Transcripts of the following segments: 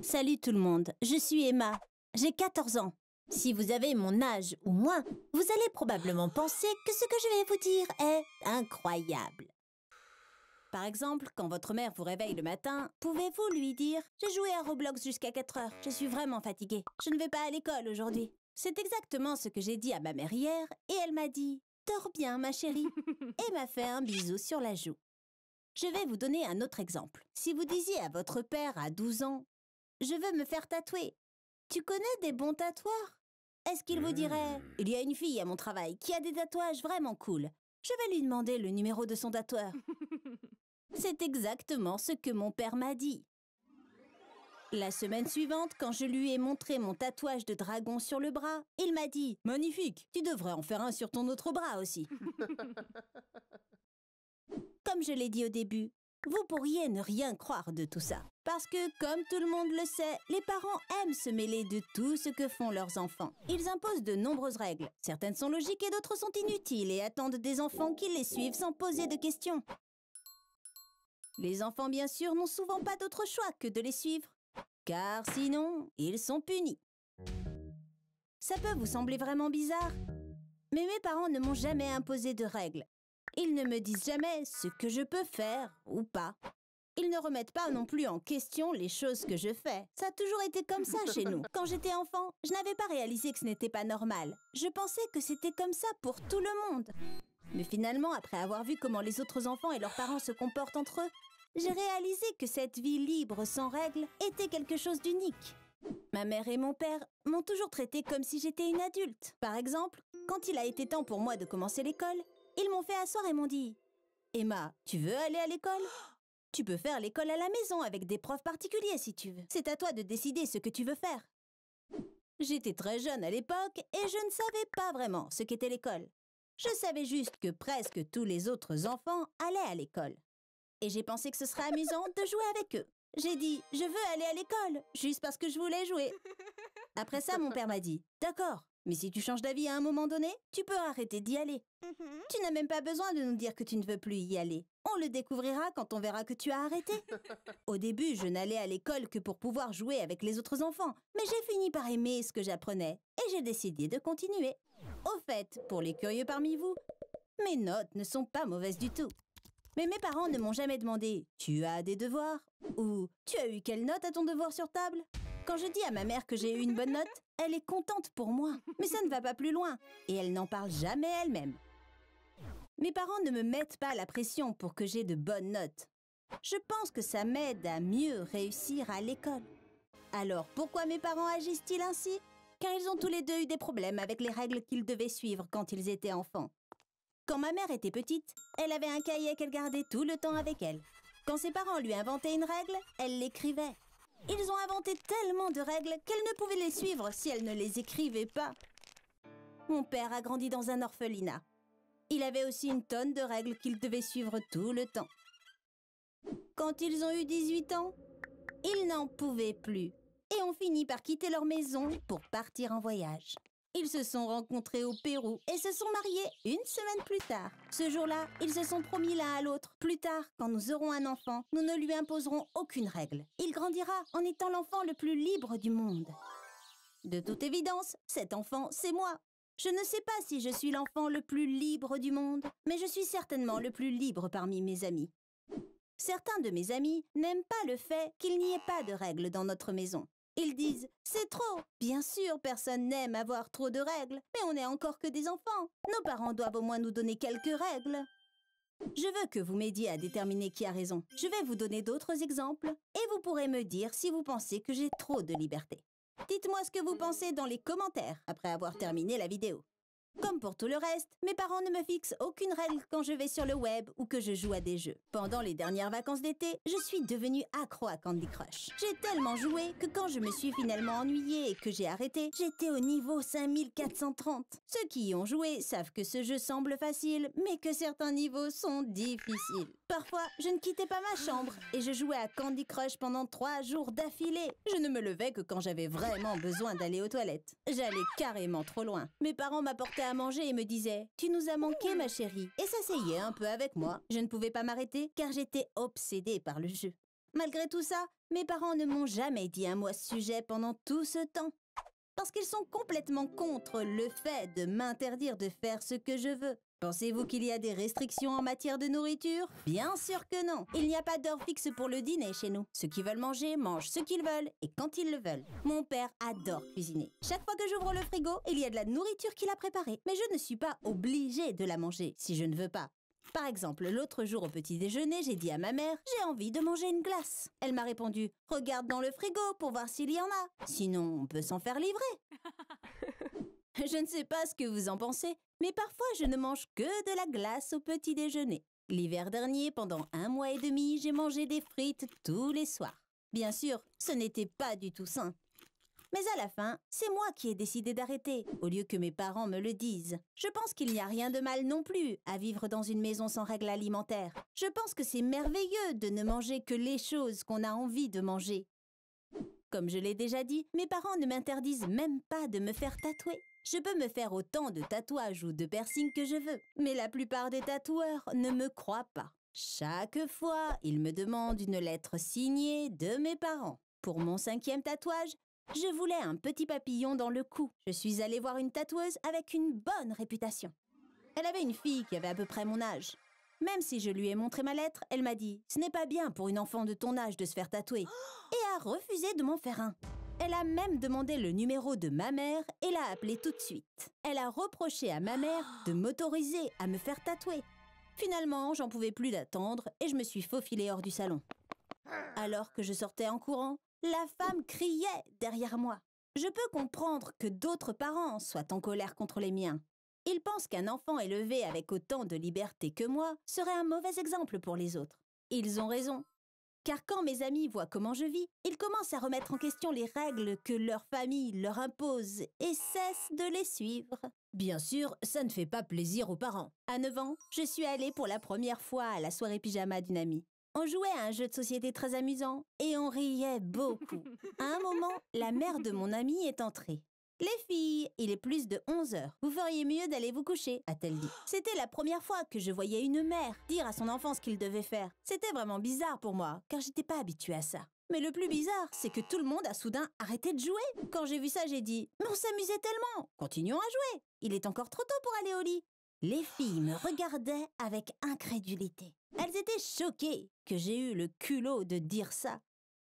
Salut tout le monde, je suis Emma, j'ai 14 ans. Si vous avez mon âge ou moins, vous allez probablement penser que ce que je vais vous dire est incroyable. Par exemple, quand votre mère vous réveille le matin, pouvez-vous lui dire « J'ai joué à Roblox jusqu'à 4 heures, je suis vraiment fatiguée, je ne vais pas à l'école aujourd'hui ». C'est exactement ce que j'ai dit à ma mère hier et elle m'a dit « Dors bien ma chérie » et m'a fait un bisou sur la joue. Je vais vous donner un autre exemple. Si vous disiez à votre père à 12 ans « Je veux me faire tatouer », tu connais des bons tatoueurs? Est-ce qu'il vous dirait « Il y a une fille à mon travail qui a des tatouages vraiment cool. Je vais lui demander le numéro de son tatoueur. » C'est exactement ce que mon père m'a dit. La semaine suivante, quand je lui ai montré mon tatouage de dragon sur le bras, il m'a dit « Magnifique, tu devrais en faire un sur ton autre bras aussi. » Comme je l'ai dit au début, vous pourriez ne rien croire de tout ça. Parce que, comme tout le monde le sait, les parents aiment se mêler de tout ce que font leurs enfants. Ils imposent de nombreuses règles. Certaines sont logiques et d'autres sont inutiles et attendent des enfants qui les suivent sans poser de questions. Les enfants, bien sûr, n'ont souvent pas d'autre choix que de les suivre, car sinon, ils sont punis. Ça peut vous sembler vraiment bizarre, mais mes parents ne m'ont jamais imposé de règles. Ils ne me disent jamais ce que je peux faire ou pas. Ils ne remettent pas non plus en question les choses que je fais. Ça a toujours été comme ça chez nous. Quand j'étais enfant, je n'avais pas réalisé que ce n'était pas normal. Je pensais que c'était comme ça pour tout le monde. Mais finalement, après avoir vu comment les autres enfants et leurs parents se comportent entre eux, j'ai réalisé que cette vie libre sans règles était quelque chose d'unique. Ma mère et mon père m'ont toujours traitée comme si j'étais une adulte. Par exemple, quand il a été temps pour moi de commencer l'école, ils m'ont fait asseoir et m'ont dit « Emma, tu veux aller à l'école ? Tu peux faire l'école à la maison avec des profs particuliers si tu veux. C'est à toi de décider ce que tu veux faire. » J'étais très jeune à l'époque et je ne savais pas vraiment ce qu'était l'école. Je savais juste que presque tous les autres enfants allaient à l'école. Et j'ai pensé que ce serait amusant de jouer avec eux. J'ai dit « Je veux aller à l'école », juste parce que je voulais jouer. Après ça, mon père m'a dit « D'accord, mais si tu changes d'avis à un moment donné, tu peux arrêter d'y aller. Tu n'as même pas besoin de nous dire que tu ne veux plus y aller. On le découvrira quand on verra que tu as arrêté. » Au début, je n'allais à l'école que pour pouvoir jouer avec les autres enfants, mais j'ai fini par aimer ce que j'apprenais et j'ai décidé de continuer. Au fait, pour les curieux parmi vous, mes notes ne sont pas mauvaises du tout. Mais mes parents ne m'ont jamais demandé « Tu as des devoirs ?» ou « Tu as eu quelle note à ton devoir sur table ?» Quand je dis à ma mère que j'ai eu une bonne note, elle est contente pour moi. Mais ça ne va pas plus loin. Et elle n'en parle jamais elle-même. Mes parents ne me mettent pas la pression pour que j'ai de bonnes notes. Je pense que ça m'aide à mieux réussir à l'école. Alors pourquoi mes parents agissent-ils ainsi? Car ils ont tous les deux eu des problèmes avec les règles qu'ils devaient suivre quand ils étaient enfants. Quand ma mère était petite, elle avait un cahier qu'elle gardait tout le temps avec elle. Quand ses parents lui inventaient une règle, elle l'écrivait. Ils ont inventé tellement de règles qu'elle ne pouvait les suivre si elle ne les écrivait pas. Mon père a grandi dans un orphelinat. Il avait aussi une tonne de règles qu'il devait suivre tout le temps. Quand ils ont eu 18 ans, ils n'en pouvaient plus et ont fini par quitter leur maison pour partir en voyage. Ils se sont rencontrés au Pérou et se sont mariés une semaine plus tard. Ce jour-là, ils se sont promis l'un à l'autre. Plus tard, quand nous aurons un enfant, nous ne lui imposerons aucune règle. Il grandira en étant l'enfant le plus libre du monde. De toute évidence, cet enfant, c'est moi. Je ne sais pas si je suis l'enfant le plus libre du monde, mais je suis certainement le plus libre parmi mes amis. Certains de mes amis n'aiment pas le fait qu'il n'y ait pas de règles dans notre maison. Ils disent « C'est trop !» Bien sûr, personne n'aime avoir trop de règles, mais on n'est encore que des enfants. Nos parents doivent au moins nous donner quelques règles. Je veux que vous m'aidiez à déterminer qui a raison. Je vais vous donner d'autres exemples et vous pourrez me dire si vous pensez que j'ai trop de liberté. Dites-moi ce que vous pensez dans les commentaires après avoir terminé la vidéo. Comme pour tout le reste, mes parents ne me fixent aucune règle quand je vais sur le web ou que je joue à des jeux. Pendant les dernières vacances d'été, je suis devenue accro à Candy Crush. J'ai tellement joué que quand je me suis finalement ennuyée et que j'ai arrêté, j'étais au niveau 5430. Ceux qui y ont joué savent que ce jeu semble facile, mais que certains niveaux sont difficiles. Parfois, je ne quittais pas ma chambre et je jouais à Candy Crush pendant 3 jours d'affilée. Je ne me levais que quand j'avais vraiment besoin d'aller aux toilettes. J'allais carrément trop loin. Mes parents m'apportaient à manger et me disaient « Tu nous as manqué, ma chérie » et s'asseyaient un peu avec moi. Je ne pouvais pas m'arrêter car j'étais obsédée par le jeu. Malgré tout ça, mes parents ne m'ont jamais dit un mot à ce sujet pendant tout ce temps. Parce qu'ils sont complètement contre le fait de m'interdire de faire ce que je veux. Pensez-vous qu'il y a des restrictions en matière de nourriture? Bien sûr que non. Il n'y a pas d'heure fixe pour le dîner chez nous. Ceux qui veulent manger mangent ce qu'ils veulent et quand ils le veulent. Mon père adore cuisiner. Chaque fois que j'ouvre le frigo, il y a de la nourriture qu'il a préparée. Mais je ne suis pas obligée de la manger si je ne veux pas. Par exemple, l'autre jour au petit déjeuner, j'ai dit à ma mère « J'ai envie de manger une glace ». Elle m'a répondu « Regarde dans le frigo pour voir s'il y en a. Sinon, on peut s'en faire livrer ». Je ne sais pas ce que vous en pensez, mais parfois je ne mange que de la glace au petit déjeuner. L'hiver dernier, pendant 1 mois et demi, j'ai mangé des frites tous les soirs. Bien sûr, ce n'était pas du tout sain. Mais à la fin, c'est moi qui ai décidé d'arrêter, au lieu que mes parents me le disent. Je pense qu'il n'y a rien de mal non plus à vivre dans une maison sans règles alimentaires. Je pense que c'est merveilleux de ne manger que les choses qu'on a envie de manger. Comme je l'ai déjà dit, mes parents ne m'interdisent même pas de me faire tatouer. Je peux me faire autant de tatouages ou de piercings que je veux, mais la plupart des tatoueurs ne me croient pas. Chaque fois, ils me demandent une lettre signée de mes parents. Pour mon 5e tatouage, je voulais un petit papillon dans le cou. Je suis allée voir une tatoueuse avec une bonne réputation. Elle avait une fille qui avait à peu près mon âge. Même si je lui ai montré ma lettre, elle m'a dit « Ce n'est pas bien pour une enfant de ton âge de se faire tatouer » et a refusé de m'en faire un. Elle a même demandé le numéro de ma mère et l'a appelé tout de suite. Elle a reproché à ma mère de m'autoriser à me faire tatouer. Finalement, j'en pouvais plus d'attendre et je me suis faufilée hors du salon. Alors que je sortais en courant, la femme criait derrière moi. Je peux comprendre que d'autres parents soient en colère contre les miens. Ils pensent qu'un enfant élevé avec autant de liberté que moi serait un mauvais exemple pour les autres. Ils ont raison. Car quand mes amis voient comment je vis, ils commencent à remettre en question les règles que leur famille leur impose et cessent de les suivre. Bien sûr, ça ne fait pas plaisir aux parents. À 9 ans, je suis allée pour la première fois à la soirée pyjama d'une amie. On jouait à un jeu de société très amusant et on riait beaucoup. À un moment, la mère de mon amie est entrée. « Les filles, il est plus de 11 heures. Vous feriez mieux d'aller vous coucher, a-t-elle dit. C'était la première fois que je voyais une mère dire à son enfant ce qu'il devait faire. C'était vraiment bizarre pour moi, car j'étais pas habituée à ça. Mais le plus bizarre, c'est que tout le monde a soudain arrêté de jouer. Quand j'ai vu ça, j'ai dit « Mais on s'amusait tellement. Continuons à jouer. Il est encore trop tôt pour aller au lit. » Les filles me regardaient avec incrédulité. Elles étaient choquées que j'ai eu le culot de dire ça.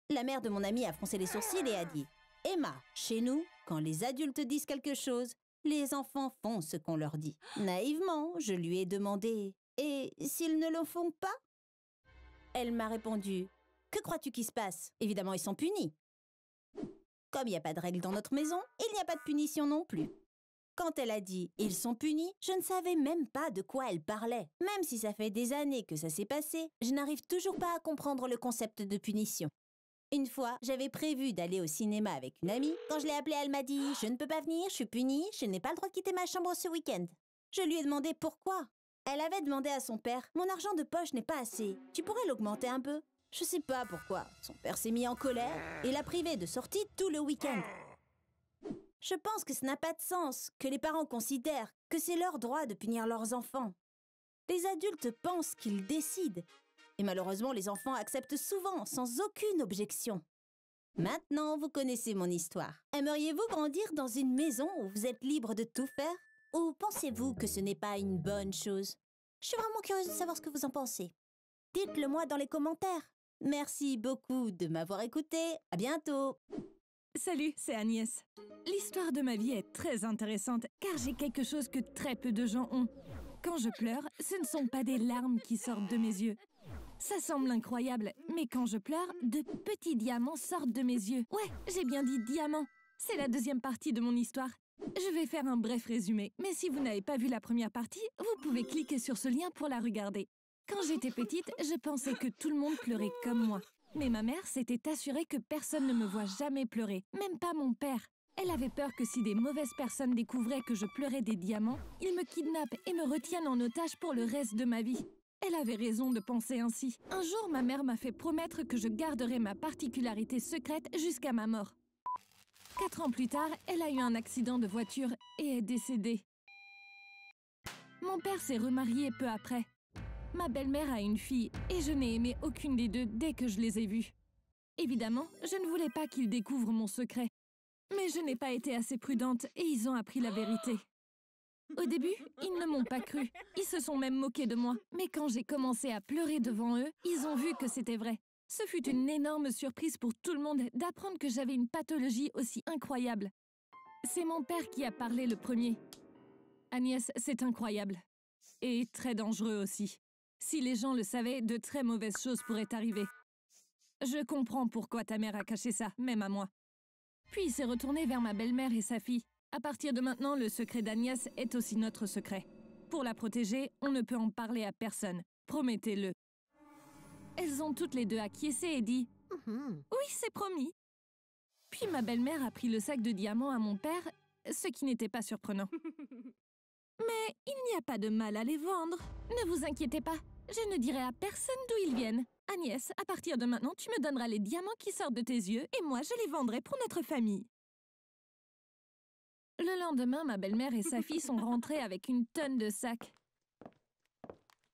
La mère de mon amie a froncé les sourcils et a dit « Emma, chez nous, quand les adultes disent quelque chose, les enfants font ce qu'on leur dit. » Naïvement, je lui ai demandé « Et s'ils ne le font pas ?» Elle m'a répondu « Que crois-tu qui se passe? Évidemment, ils sont punis. » Comme il n'y a pas de règle dans notre maison, il n'y a pas de punition non plus. Quand elle a dit « Ils sont punis », je ne savais même pas de quoi elle parlait. Même si ça fait des années que ça s'est passé, je n'arrive toujours pas à comprendre le concept de punition. Une fois, j'avais prévu d'aller au cinéma avec une amie. Quand je l'ai appelée, elle m'a dit « Je ne peux pas venir, je suis punie, je n'ai pas le droit de quitter ma chambre ce week-end. » Je lui ai demandé pourquoi. Elle avait demandé à son père « Mon argent de poche n'est pas assez, tu pourrais l'augmenter un peu ?» Je sais pas pourquoi. Son père s'est mis en colère et l'a privée de sortie tout le week-end. Je pense que ça n'a pas de sens que les parents considèrent que c'est leur droit de punir leurs enfants. Les adultes pensent qu'ils décident. Et malheureusement, les enfants acceptent souvent, sans aucune objection. Maintenant, vous connaissez mon histoire. Aimeriez-vous grandir dans une maison où vous êtes libre de tout faire? Ou pensez-vous que ce n'est pas une bonne chose? Je suis vraiment curieuse de savoir ce que vous en pensez. Dites-le moi dans les commentaires. Merci beaucoup de m'avoir écouté. À bientôt. Salut, c'est Agnès. L'histoire de ma vie est très intéressante car j'ai quelque chose que très peu de gens ont. Quand je pleure, ce ne sont pas des larmes qui sortent de mes yeux. Ça semble incroyable, mais quand je pleure, de petits diamants sortent de mes yeux. Ouais, j'ai bien dit diamants. C'est la deuxième partie de mon histoire. Je vais faire un bref résumé, mais si vous n'avez pas vu la première partie, vous pouvez cliquer sur ce lien pour la regarder. Quand j'étais petite, je pensais que tout le monde pleurait comme moi. Mais ma mère s'était assurée que personne ne me voit jamais pleurer, même pas mon père. Elle avait peur que si des mauvaises personnes découvraient que je pleurais des diamants, ils me kidnappent et me retiennent en otage pour le reste de ma vie. Elle avait raison de penser ainsi. Un jour, ma mère m'a fait promettre que je garderais ma particularité secrète jusqu'à ma mort. 4 ans plus tard, elle a eu un accident de voiture et est décédée. Mon père s'est remarié peu après. Ma belle-mère a une fille et je n'ai aimé aucune des deux dès que je les ai vues. Évidemment, je ne voulais pas qu'ils découvrent mon secret. Mais je n'ai pas été assez prudente et ils ont appris la vérité. Au début, ils ne m'ont pas cru. Ils se sont même moqués de moi. Mais quand j'ai commencé à pleurer devant eux, ils ont vu que c'était vrai. Ce fut une énorme surprise pour tout le monde d'apprendre que j'avais une pathologie aussi incroyable. C'est mon père qui a parlé le premier. Agnès, c'est incroyable. Et très dangereux aussi. Si les gens le savaient, de très mauvaises choses pourraient arriver. Je comprends pourquoi ta mère a caché ça, même à moi. Puis il s'est retourné vers ma belle-mère et sa fille. À partir de maintenant, le secret d'Agnès est aussi notre secret. Pour la protéger, on ne peut en parler à personne. Promettez-le. Elles ont toutes les deux acquiescé et dit « Oui, c'est promis ». Puis ma belle-mère a pris le sac de diamants à mon père, ce qui n'était pas surprenant. Mais il n'y a pas de mal à les vendre. Ne vous inquiétez pas, je ne dirai à personne d'où ils viennent. Agnès, à partir de maintenant, tu me donneras les diamants qui sortent de tes yeux et moi, je les vendrai pour notre famille. Le lendemain, ma belle-mère et sa fille sont rentrées avec une tonne de sacs.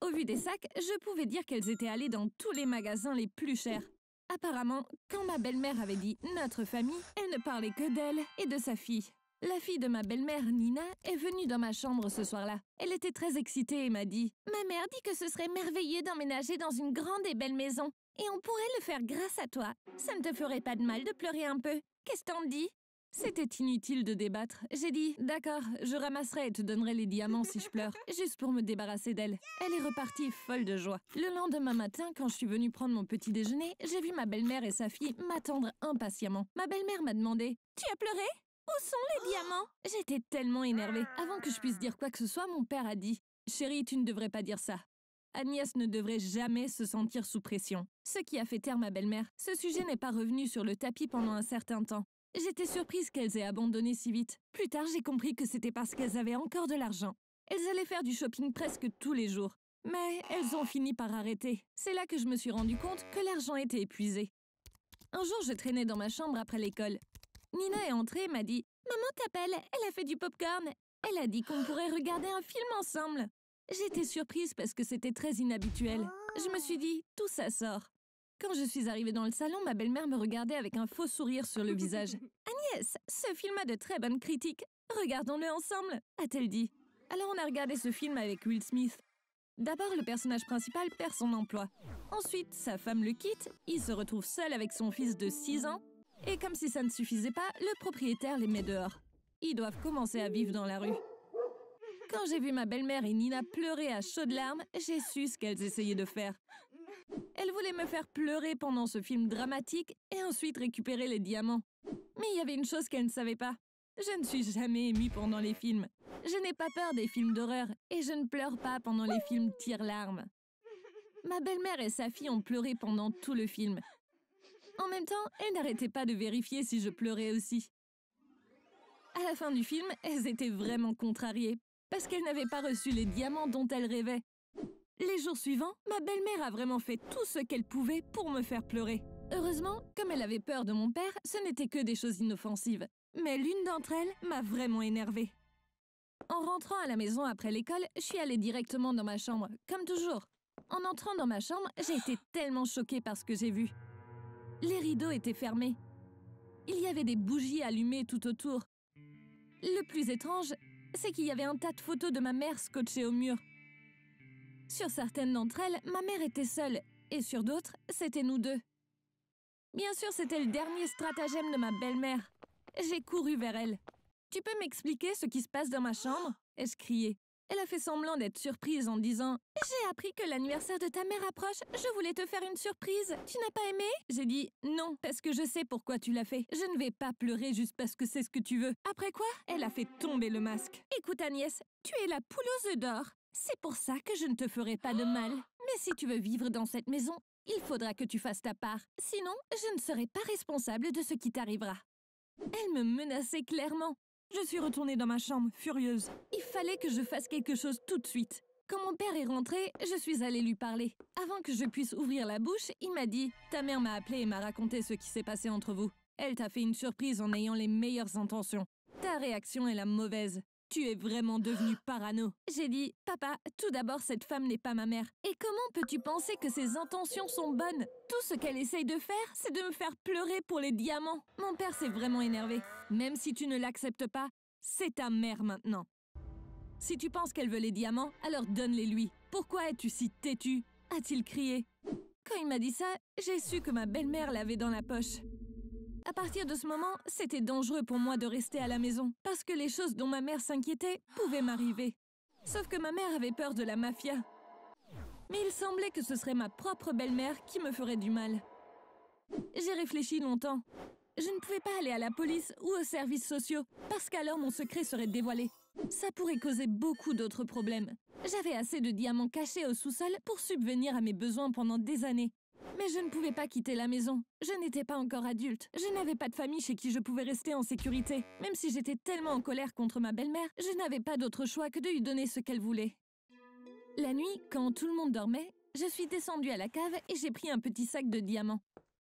Au vu des sacs, je pouvais dire qu'elles étaient allées dans tous les magasins les plus chers. Apparemment, quand ma belle-mère avait dit « notre famille », elle ne parlait que d'elle et de sa fille. La fille de ma belle-mère, Nina, est venue dans ma chambre ce soir-là. Elle était très excitée et m'a dit « Ma mère dit que ce serait merveilleux d'emménager dans une grande et belle maison. Et on pourrait le faire grâce à toi. Ça ne te ferait pas de mal de pleurer un peu. Qu'est-ce que t'en dis ?» C'était inutile de débattre. J'ai dit « D'accord, je ramasserai et te donnerai les diamants si je pleure, juste pour me débarrasser d'elle. » Elle est repartie folle de joie. Le lendemain matin, quand je suis venue prendre mon petit déjeuner, j'ai vu ma belle-mère et sa fille m'attendre impatiemment. Ma belle-mère m'a demandé « Tu as pleuré ? Où sont les diamants ?» J'étais tellement énervée. Avant que je puisse dire quoi que ce soit, mon père a dit « Chérie, tu ne devrais pas dire ça. Agnès ne devrait jamais se sentir sous pression. » Ce qui a fait taire ma belle-mère. Ce sujet n'est pas revenu sur le tapis pendant un certain temps. J'étais surprise qu'elles aient abandonné si vite. Plus tard, j'ai compris que c'était parce qu'elles avaient encore de l'argent. Elles allaient faire du shopping presque tous les jours. Mais elles ont fini par arrêter. C'est là que je me suis rendu compte que l'argent était épuisé. Un jour, je traînais dans ma chambre après l'école. Nina est entrée et m'a dit « Maman t'appelle, elle a fait du popcorn. Elle a dit qu'on pourrait regarder un film ensemble. » J'étais surprise parce que c'était très inhabituel. Je me suis dit « Tout ça sort. » Quand je suis arrivée dans le salon, ma belle-mère me regardait avec un faux sourire sur le visage. « Agnès, ce film a de très bonnes critiques. Regardons-le ensemble, » a-t-elle dit. Alors on a regardé ce film avec Will Smith. D'abord, le personnage principal perd son emploi. Ensuite, sa femme le quitte, il se retrouve seul avec son fils de 6 ans. Et comme si ça ne suffisait pas, le propriétaire les met dehors. Ils doivent commencer à vivre dans la rue. Quand j'ai vu ma belle-mère et Nina pleurer à chaudes larmes, j'ai su ce qu'elles essayaient de faire. Elles voulaient me faire pleurer pendant ce film dramatique et ensuite récupérer les diamants. Mais il y avait une chose qu'elles ne savaient pas. Je ne suis jamais émue pendant les films. Je n'ai pas peur des films d'horreur et je ne pleure pas pendant les films tire-larmes. Ma belle-mère et sa fille ont pleuré pendant tout le film. En même temps, elles n'arrêtaient pas de vérifier si je pleurais aussi. À la fin du film, elles étaient vraiment contrariées parce qu'elles n'avaient pas reçu les diamants dont elles rêvaient. Les jours suivants, ma belle-mère a vraiment fait tout ce qu'elle pouvait pour me faire pleurer. Heureusement, comme elle avait peur de mon père, ce n'était que des choses inoffensives. Mais l'une d'entre elles m'a vraiment énervée. En rentrant à la maison après l'école, je suis allée directement dans ma chambre, comme toujours. En entrant dans ma chambre, j'ai été tellement choquée par ce que j'ai vu. Les rideaux étaient fermés. Il y avait des bougies allumées tout autour. Le plus étrange, c'est qu'il y avait un tas de photos de ma mère scotchées au mur. Sur certaines d'entre elles, ma mère était seule, et sur d'autres, c'était nous deux. Bien sûr, c'était le dernier stratagème de ma belle-mère. J'ai couru vers elle. « Tu peux m'expliquer ce qui se passe dans ma chambre ?» ai-je crié. Elle a fait semblant d'être surprise en disant « J'ai appris que l'anniversaire de ta mère approche. Je voulais te faire une surprise. Tu n'as pas aimé ?» J'ai dit « Non, parce que je sais pourquoi tu l'as fait. Je ne vais pas pleurer juste parce que c'est ce que tu veux. » Après quoi, elle a fait tomber le masque. « Écoute Agnès, tu es la poule aux œufs d'or. C'est pour ça que je ne te ferai pas de mal. Mais si tu veux vivre dans cette maison, il faudra que tu fasses ta part. Sinon, je ne serai pas responsable de ce qui t'arrivera. » Elle me menaçait clairement. Je suis retournée dans ma chambre, furieuse. Il fallait que je fasse quelque chose tout de suite. Quand mon père est rentré, je suis allée lui parler. Avant que je puisse ouvrir la bouche, il m'a dit « Ta mère m'a appelé et m'a raconté ce qui s'est passé entre vous. Elle t'a fait une surprise en ayant les meilleures intentions. Ta réaction est la mauvaise. Tu es vraiment devenu parano. J'ai dit, papa, tout d'abord, cette femme n'est pas ma mère. Et comment peux-tu penser que ses intentions sont bonnes? Tout ce qu'elle essaye de faire, c'est de me faire pleurer pour les diamants. Mon père s'est vraiment énervé. Même si tu ne l'acceptes pas, c'est ta mère maintenant. Si tu penses qu'elle veut les diamants, alors donne-les-lui. Pourquoi es-tu si têtu? A-t-il crié. Quand il m'a dit ça, j'ai su que ma belle-mère l'avait dans la poche. À partir de ce moment, c'était dangereux pour moi de rester à la maison, parce que les choses dont ma mère s'inquiétait pouvaient m'arriver. Sauf que ma mère avait peur de la mafia. Mais il semblait que ce serait ma propre belle-mère qui me ferait du mal. J'ai réfléchi longtemps. Je ne pouvais pas aller à la police ou aux services sociaux, parce qu'alors mon secret serait dévoilé. Ça pourrait causer beaucoup d'autres problèmes. J'avais assez de diamants cachés au sous-sol pour subvenir à mes besoins pendant des années. Mais je ne pouvais pas quitter la maison. Je n'étais pas encore adulte. Je n'avais pas de famille chez qui je pouvais rester en sécurité. Même si j'étais tellement en colère contre ma belle-mère, je n'avais pas d'autre choix que de lui donner ce qu'elle voulait. La nuit, quand tout le monde dormait, je suis descendue à la cave et j'ai pris un petit sac de diamants.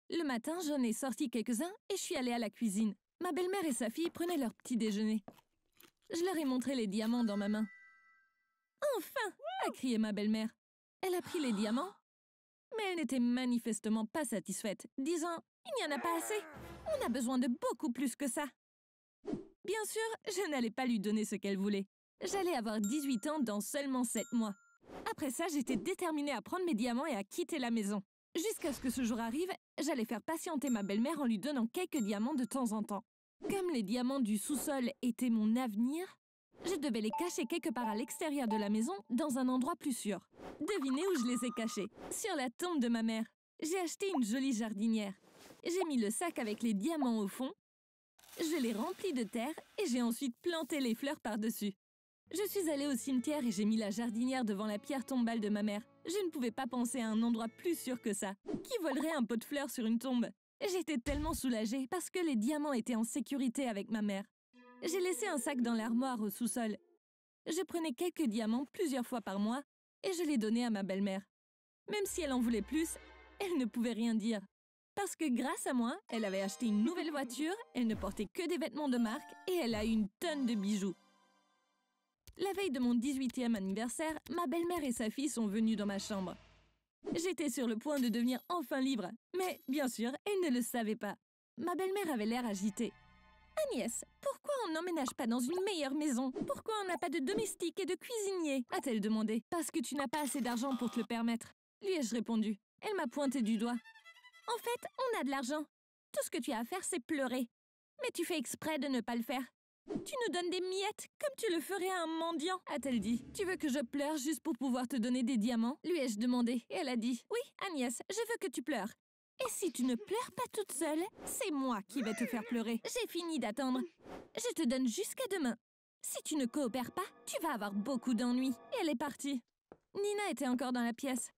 Le matin, j'en ai sorti quelques-uns et je suis allée à la cuisine. Ma belle-mère et sa fille prenaient leur petit déjeuner. Je leur ai montré les diamants dans ma main. « Enfin !» a crié ma belle-mère. Elle a pris les diamants, mais elle n'était manifestement pas satisfaite, disant « Il n'y en a pas assez. On a besoin de beaucoup plus que ça. » Bien sûr, je n'allais pas lui donner ce qu'elle voulait. J'allais avoir 18 ans dans seulement 7 mois. Après ça, j'étais déterminée à prendre mes diamants et à quitter la maison. Jusqu'à ce que ce jour arrive, j'allais faire patienter ma belle-mère en lui donnant quelques diamants de temps en temps. Comme les diamants du sous-sol étaient mon avenir, je devais les cacher quelque part à l'extérieur de la maison, dans un endroit plus sûr. Devinez où je les ai cachés? Sur la tombe de ma mère. J'ai acheté une jolie jardinière. J'ai mis le sac avec les diamants au fond, je l'ai rempli de terre et j'ai ensuite planté les fleurs par-dessus. Je suis allée au cimetière et j'ai mis la jardinière devant la pierre tombale de ma mère. Je ne pouvais pas penser à un endroit plus sûr que ça. Qui volerait un pot de fleurs sur une tombe? J'étais tellement soulagée parce que les diamants étaient en sécurité avec ma mère. J'ai laissé un sac dans l'armoire au sous-sol. Je prenais quelques diamants plusieurs fois par mois et je les donnais à ma belle-mère. Même si elle en voulait plus, elle ne pouvait rien dire. Parce que grâce à moi, elle avait acheté une nouvelle voiture, elle ne portait que des vêtements de marque et elle a eu une tonne de bijoux. La veille de mon 18e anniversaire, ma belle-mère et sa fille sont venues dans ma chambre. J'étais sur le point de devenir enfin libre, mais bien sûr, elles ne le savaient pas. Ma belle-mère avait l'air agitée. « Agnès, pourquoi on n'emménage pas dans une meilleure maison? Pourquoi on n'a pas de domestique et de cuisinier ?» a-t-elle demandé. « Parce que tu n'as pas assez d'argent pour te le permettre. » Lui ai-je répondu. Elle m'a pointé du doigt. « En fait, on a de l'argent. Tout ce que tu as à faire, c'est pleurer. Mais tu fais exprès de ne pas le faire. Tu nous donnes des miettes comme tu le ferais à un mendiant, a-t-elle dit. Tu veux que je pleure juste pour pouvoir te donner des diamants? Lui ai-je demandé. Et elle a dit, oui, Agnès, je veux que tu pleures. Et si tu ne pleures pas toute seule, c'est moi qui vais te faire pleurer. J'ai fini d'attendre. Je te donne jusqu'à demain. Si tu ne coopères pas, tu vas avoir beaucoup d'ennuis. Et elle est partie. Nina était encore dans la pièce.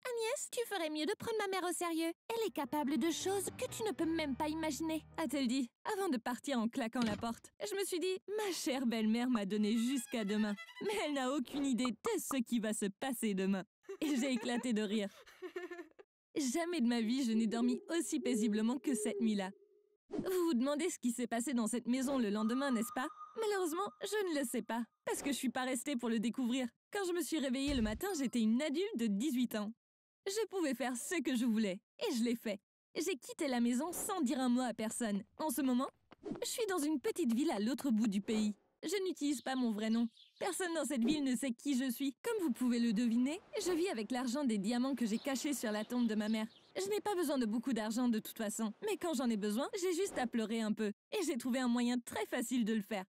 Agnès, tu ferais mieux de prendre ma mère au sérieux. Elle est capable de choses que tu ne peux même pas imaginer, a-t-elle dit, avant de partir en claquant la porte. Je me suis dit, ma chère belle-mère m'a donné jusqu'à demain. Mais elle n'a aucune idée de ce qui va se passer demain. Et j'ai éclaté de rire. Jamais de ma vie, je n'ai dormi aussi paisiblement que cette nuit-là. Vous vous demandez ce qui s'est passé dans cette maison le lendemain, n'est-ce pas? Malheureusement, je ne le sais pas, parce que je suis pas restée pour le découvrir. Quand je me suis réveillée le matin, j'étais une adulte de 18 ans. Je pouvais faire ce que je voulais, et je l'ai fait. J'ai quitté la maison sans dire un mot à personne. En ce moment, je suis dans une petite ville à l'autre bout du pays. Je n'utilise pas mon vrai nom. Personne dans cette ville ne sait qui je suis. Comme vous pouvez le deviner, je vis avec l'argent des diamants que j'ai cachés sur la tombe de ma mère. Je n'ai pas besoin de beaucoup d'argent de toute façon, mais quand j'en ai besoin, j'ai juste à pleurer un peu. Et j'ai trouvé un moyen très facile de le faire.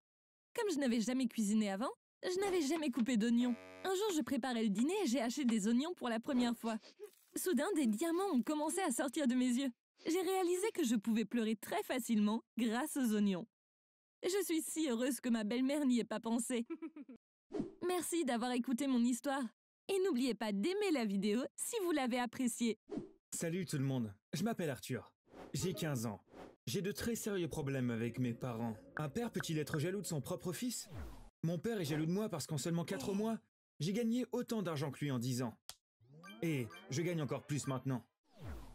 Comme je n'avais jamais cuisiné avant, je n'avais jamais coupé d'oignons. Un jour, je préparais le dîner et j'ai haché des oignons pour la première fois. Soudain, des diamants ont commencé à sortir de mes yeux. J'ai réalisé que je pouvais pleurer très facilement grâce aux oignons. Je suis si heureuse que ma belle-mère n'y ait pas pensé. Merci d'avoir écouté mon histoire. Et n'oubliez pas d'aimer la vidéo si vous l'avez appréciée. Salut tout le monde, je m'appelle Arthur. J'ai 15 ans. J'ai de très sérieux problèmes avec mes parents. Un père peut-il être jaloux de son propre fils? Mon père est jaloux de moi parce qu'en seulement 4 mois, j'ai gagné autant d'argent que lui en 10 ans. Et je gagne encore plus maintenant.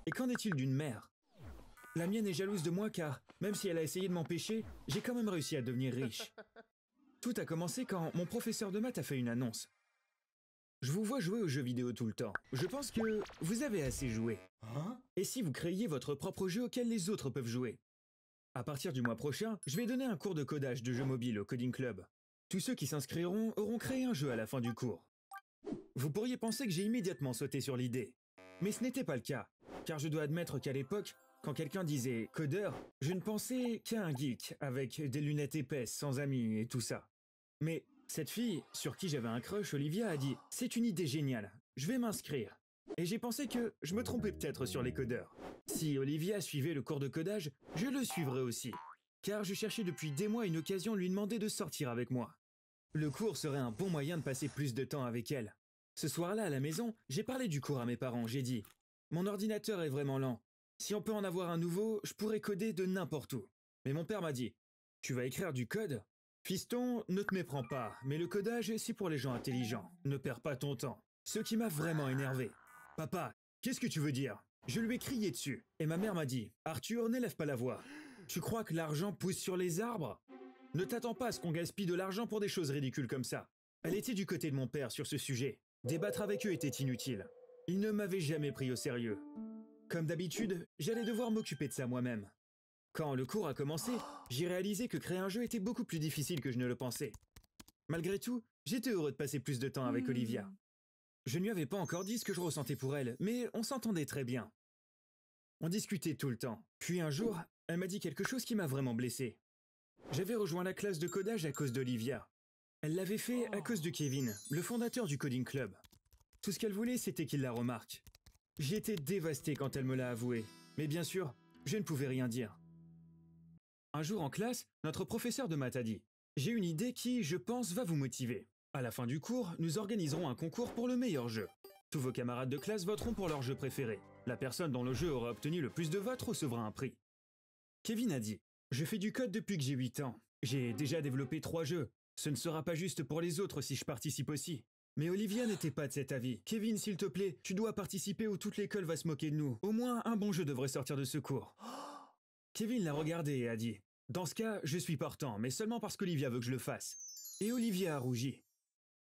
Et qu'en est-il d'une mère? La mienne est jalouse de moi car, même si elle a essayé de m'empêcher, j'ai quand même réussi à devenir riche. Tout a commencé quand mon professeur de maths a fait une annonce. Je vous vois jouer aux jeux vidéo tout le temps. Je pense que vous avez assez joué. Et si vous créiez votre propre jeu auquel les autres peuvent jouer? À partir du mois prochain, je vais donner un cours de codage de jeux mobiles au Coding Club. Tous ceux qui s'inscriront auront créé un jeu à la fin du cours. Vous pourriez penser que j'ai immédiatement sauté sur l'idée. Mais ce n'était pas le cas, car je dois admettre qu'à l'époque, quand quelqu'un disait « codeur », je ne pensais qu'à un geek avec des lunettes épaisses, sans amis et tout ça. Mais cette fille, sur qui j'avais un crush, Olivia, a dit « c'est une idée géniale, je vais m'inscrire ». Et j'ai pensé que je me trompais peut-être sur les codeurs. Si Olivia suivait le cours de codage, je le suivrais aussi. Car je cherchais depuis des mois une occasion de lui demander de sortir avec moi. Le cours serait un bon moyen de passer plus de temps avec elle. Ce soir-là, à la maison, j'ai parlé du cours à mes parents, j'ai dit « Mon ordinateur est vraiment lent. Si on peut en avoir un nouveau, je pourrais coder de n'importe où. » Mais mon père m'a dit « Tu vas écrire du code ? Fiston, ne te méprends pas, mais le codage, c'est pour les gens intelligents. Ne perds pas ton temps. » Ce qui m'a vraiment énervé. « Papa, qu'est-ce que tu veux dire ?» Je lui ai crié dessus. Et ma mère m'a dit « Arthur, n'élève pas la voix. Tu crois que l'argent pousse sur les arbres ? Ne t'attends pas à ce qu'on gaspille de l'argent pour des choses ridicules comme ça. » Elle était du côté de mon père sur ce sujet. Débattre avec eux était inutile. Ils ne m'avaient jamais pris au sérieux. Comme d'habitude, j'allais devoir m'occuper de ça moi-même. Quand le cours a commencé, j'ai réalisé que créer un jeu était beaucoup plus difficile que je ne le pensais. Malgré tout, j'étais heureux de passer plus de temps avec Olivia. Je ne lui avais pas encore dit ce que je ressentais pour elle, mais on s'entendait très bien. On discutait tout le temps. Puis un jour, elle m'a dit quelque chose qui m'a vraiment blessé. J'avais rejoint la classe de codage à cause d'Olivia. Elle l'avait fait à cause de Kevin, le fondateur du Coding Club. Tout ce qu'elle voulait, c'était qu'il la remarque. J'ai été dévasté quand elle me l'a avoué, mais bien sûr, je ne pouvais rien dire. Un jour en classe, notre professeur de maths a dit « J'ai une idée qui, je pense, va vous motiver. À la fin du cours, nous organiserons un concours pour le meilleur jeu. Tous vos camarades de classe voteront pour leur jeu préféré. La personne dont le jeu aura obtenu le plus de votes recevra un prix. » Kevin a dit « Je fais du code depuis que j'ai 8 ans. J'ai déjà développé 3 jeux. Ce ne sera pas juste pour les autres si je participe aussi. » Mais Olivia n'était pas de cet avis. « Kevin, s'il te plaît, tu dois participer ou toute l'école va se moquer de nous. Au moins, un bon jeu devrait sortir de ce cours. » Kevin l'a regardé et a dit « Dans ce cas, je suis partant, mais seulement parce qu'Olivia veut que je le fasse. » Et Olivia a rougi.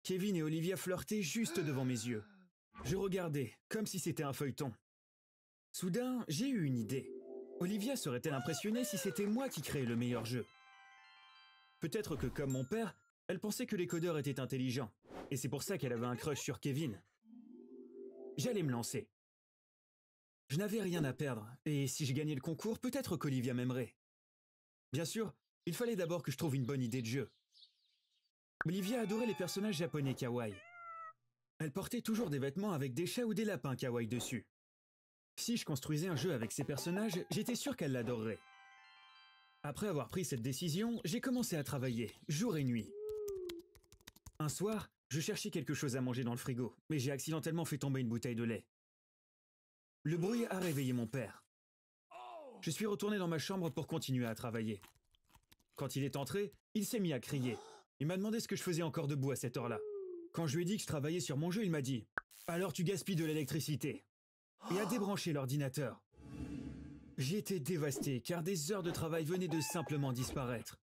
Kevin et Olivia flirtaient juste devant mes yeux. Je regardais, comme si c'était un feuilleton. Soudain, j'ai eu une idée. Olivia serait-elle impressionnée si c'était moi qui créais le meilleur jeu? Peut-être que, comme mon père, elle pensait que les codeurs étaient intelligents. Et c'est pour ça qu'elle avait un crush sur Kevin. J'allais me lancer. Je n'avais rien à perdre, et si je gagnais le concours, peut-être qu'Olivia m'aimerait. Bien sûr, il fallait d'abord que je trouve une bonne idée de jeu. Olivia adorait les personnages japonais kawaii. Elle portait toujours des vêtements avec des chats ou des lapins kawaii dessus. Si je construisais un jeu avec ces personnages, j'étais sûr qu'elle l'adorerait. Après avoir pris cette décision, j'ai commencé à travailler, jour et nuit. Un soir, je cherchais quelque chose à manger dans le frigo, mais j'ai accidentellement fait tomber une bouteille de lait. Le bruit a réveillé mon père. Je suis retourné dans ma chambre pour continuer à travailler. Quand il est entré, il s'est mis à crier. Il m'a demandé ce que je faisais encore debout à cette heure-là. Quand je lui ai dit que je travaillais sur mon jeu, il m'a dit « Alors tu gaspilles de l'électricité » et a débranché l'ordinateur. J'ai été dévasté car des heures de travail venaient de simplement disparaître.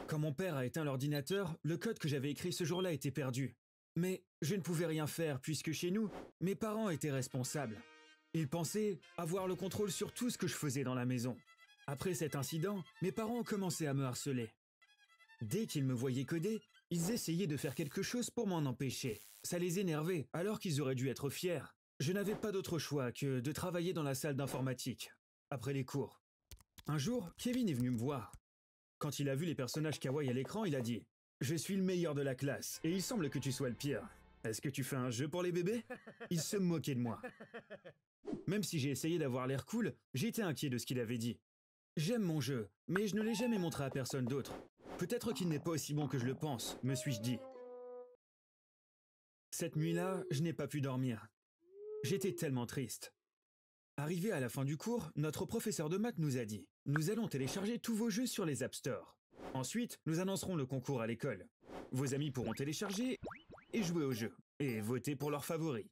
Quand mon père a éteint l'ordinateur, le code que j'avais écrit ce jour-là était perdu. Mais je ne pouvais rien faire puisque chez nous, mes parents étaient responsables. Ils pensaient avoir le contrôle sur tout ce que je faisais dans la maison. Après cet incident, mes parents ont commencé à me harceler. Dès qu'ils me voyaient coder, ils essayaient de faire quelque chose pour m'en empêcher. Ça les énervait, alors qu'ils auraient dû être fiers. Je n'avais pas d'autre choix que de travailler dans la salle d'informatique, après les cours. Un jour, Kevin est venu me voir. Quand il a vu les personnages kawaii à l'écran, il a dit « Je suis le meilleur de la classe, et il semble que tu sois le pire. Est-ce que tu fais un jeu pour les bébés ?» Il se moquait de moi. Même si j'ai essayé d'avoir l'air cool, j'étais inquiet de ce qu'il avait dit. J'aime mon jeu, mais je ne l'ai jamais montré à personne d'autre. Peut-être qu'il n'est pas aussi bon que je le pense, me suis-je dit. Cette nuit-là, je n'ai pas pu dormir. J'étais tellement triste. Arrivé à la fin du cours, notre professeur de maths nous a dit « Nous allons télécharger tous vos jeux sur les App Store. Ensuite, nous annoncerons le concours à l'école. Vos amis pourront télécharger et jouer au jeu, et voter pour leurs favoris. »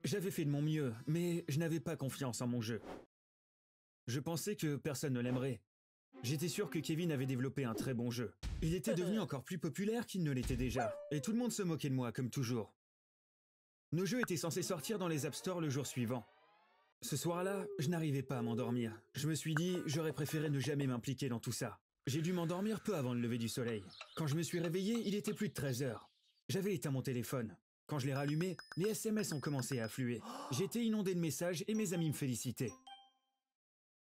J'avais fait de mon mieux, mais je n'avais pas confiance en mon jeu. Je pensais que personne ne l'aimerait. J'étais sûr que Kevin avait développé un très bon jeu. Il était devenu encore plus populaire qu'il ne l'était déjà, et tout le monde se moquait de moi comme toujours. Nos jeux étaient censés sortir dans les App Store le jour suivant. Ce soir-là, je n'arrivais pas à m'endormir. Je me suis dit, j'aurais préféré ne jamais m'impliquer dans tout ça. J'ai dû m'endormir peu avant le lever du soleil. Quand je me suis réveillé, il était plus de 13 heures. J'avais éteint mon téléphone. Quand je l'ai rallumé, les SMS ont commencé à affluer. J'étais inondé de messages et mes amis me félicitaient.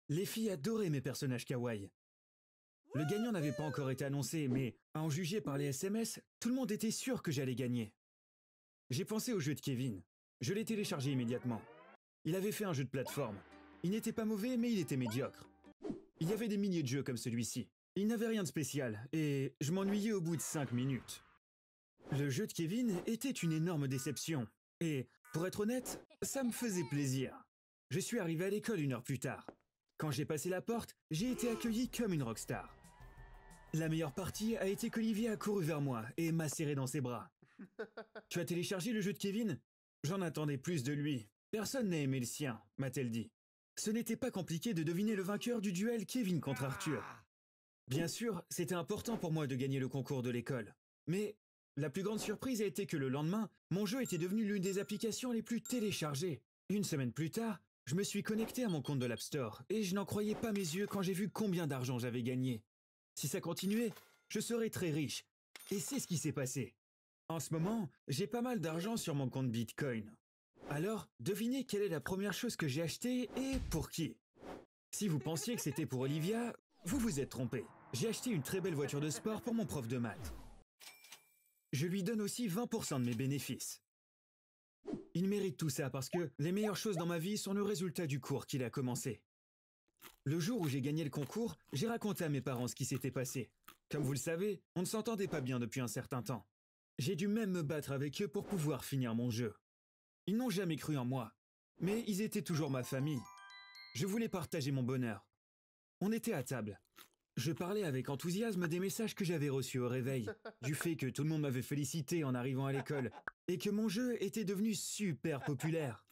Les filles adoraient mes personnages kawaii. Le gagnant n'avait pas encore été annoncé, mais à en juger par les SMS, tout le monde était sûr que j'allais gagner. J'ai pensé au jeu de Kevin. Je l'ai téléchargé immédiatement. Il avait fait un jeu de plateforme. Il n'était pas mauvais, mais il était médiocre. Il y avait des milliers de jeux comme celui-ci. Il n'avait rien de spécial, et je m'ennuyais au bout de 5 minutes. Le jeu de Kevin était une énorme déception. Et, pour être honnête, ça me faisait plaisir. Je suis arrivé à l'école 1 heure plus tard. Quand j'ai passé la porte, j'ai été accueilli comme une rockstar. La meilleure partie a été qu'Olivier a couru vers moi et m'a serré dans ses bras. « Tu as téléchargé le jeu de Kevin ?» J'en attendais plus de lui. Personne n'a aimé le sien, m'a-t-elle dit. Ce n'était pas compliqué de deviner le vainqueur du duel Kevin contre Arthur. Bien sûr, c'était important pour moi de gagner le concours de l'école. Mais la plus grande surprise a été que le lendemain, mon jeu était devenu l'une des applications les plus téléchargées. 1 semaine plus tard, je me suis connecté à mon compte de l'App Store et je n'en croyais pas mes yeux quand j'ai vu combien d'argent j'avais gagné. Si ça continuait, je serais très riche. Et c'est ce qui s'est passé. En ce moment, j'ai pas mal d'argent sur mon compte Bitcoin. Alors, devinez quelle est la première chose que j'ai achetée et pour qui? Si vous pensiez que c'était pour Olivia, vous vous êtes trompé. J'ai acheté une très belle voiture de sport pour mon prof de maths. Je lui donne aussi 20% de mes bénéfices. Il mérite tout ça parce que les meilleures choses dans ma vie sont le résultat du cours qu'il a commencé. Le jour où j'ai gagné le concours, j'ai raconté à mes parents ce qui s'était passé. Comme vous le savez, on ne s'entendait pas bien depuis un certain temps. J'ai dû même me battre avec eux pour pouvoir finir mon jeu. Ils n'ont jamais cru en moi, mais ils étaient toujours ma famille. Je voulais partager mon bonheur. On était à table. Je parlais avec enthousiasme des messages que j'avais reçus au réveil, du fait que tout le monde m'avait félicité en arrivant à l'école, et que mon jeu était devenu super populaire.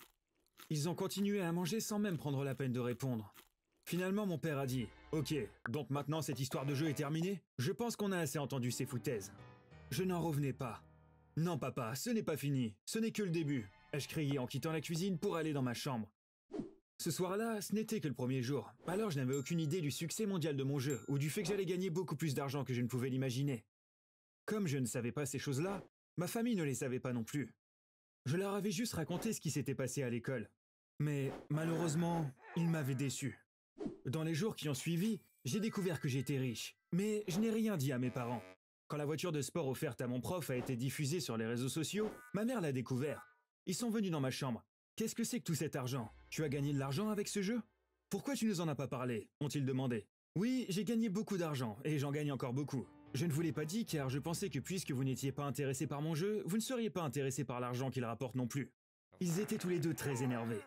Ils ont continué à manger sans même prendre la peine de répondre. Finalement, mon père a dit « Ok, donc maintenant cette histoire de jeu est terminée ? Je pense qu'on a assez entendu ces foutaises. » Je n'en revenais pas. « Non papa, ce n'est pas fini, ce n'est que le début !» ai-je crié en quittant la cuisine pour aller dans ma chambre. Ce soir-là, ce n'était que le premier jour, alors je n'avais aucune idée du succès mondial de mon jeu, ou du fait que j'allais gagner beaucoup plus d'argent que je ne pouvais l'imaginer. Comme je ne savais pas ces choses-là, ma famille ne les savait pas non plus. Je leur avais juste raconté ce qui s'était passé à l'école. Mais malheureusement, ils m'avaient déçu. Dans les jours qui ont suivi, j'ai découvert que j'étais riche, mais je n'ai rien dit à mes parents. Quand la voiture de sport offerte à mon prof a été diffusée sur les réseaux sociaux, ma mère l'a découvert. Ils sont venus dans ma chambre. « Qu'est-ce que c'est que tout cet argent? Tu as gagné de l'argent avec ce jeu? Pourquoi tu nous en as pas parlé ?» ont-ils demandé. « Oui, j'ai gagné beaucoup d'argent, et j'en gagne encore beaucoup. Je ne vous l'ai pas dit car je pensais que puisque vous n'étiez pas intéressé par mon jeu, vous ne seriez pas intéressé par l'argent qu'il rapporte non plus. » Ils étaient tous les deux très énervés.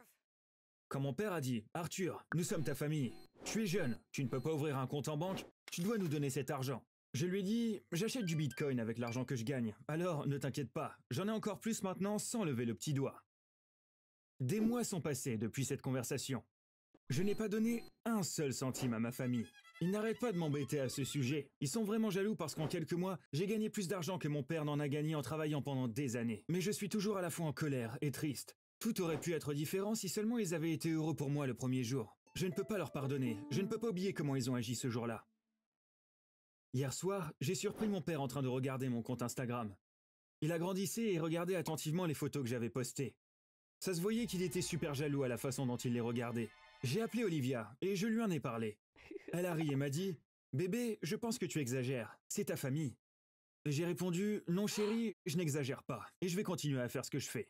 Quand mon père a dit « Arthur, nous sommes ta famille. Tu es jeune, tu ne peux pas ouvrir un compte en banque, tu dois nous donner cet argent. » Je lui ai dit « J'achète du Bitcoin avec l'argent que je gagne, alors ne t'inquiète pas, j'en ai encore plus maintenant sans lever le petit doigt. » Des mois sont passés depuis cette conversation. Je n'ai pas donné un seul centime à ma famille. Ils n'arrêtent pas de m'embêter à ce sujet. Ils sont vraiment jaloux parce qu'en quelques mois, j'ai gagné plus d'argent que mon père n'en a gagné en travaillant pendant des années. Mais je suis toujours à la fois en colère et triste. Tout aurait pu être différent si seulement ils avaient été heureux pour moi le premier jour. Je ne peux pas leur pardonner. Je ne peux pas oublier comment ils ont agi ce jour-là. Hier soir, j'ai surpris mon père en train de regarder mon compte Instagram. Il agrandissait et regardait attentivement les photos que j'avais postées. Ça se voyait qu'il était super jaloux à la façon dont il les regardait. J'ai appelé Olivia et je lui en ai parlé. Elle a ri et m'a dit « Bébé, je pense que tu exagères, c'est ta famille. » J'ai répondu « Non chérie, je n'exagère pas et je vais continuer à faire ce que je fais. »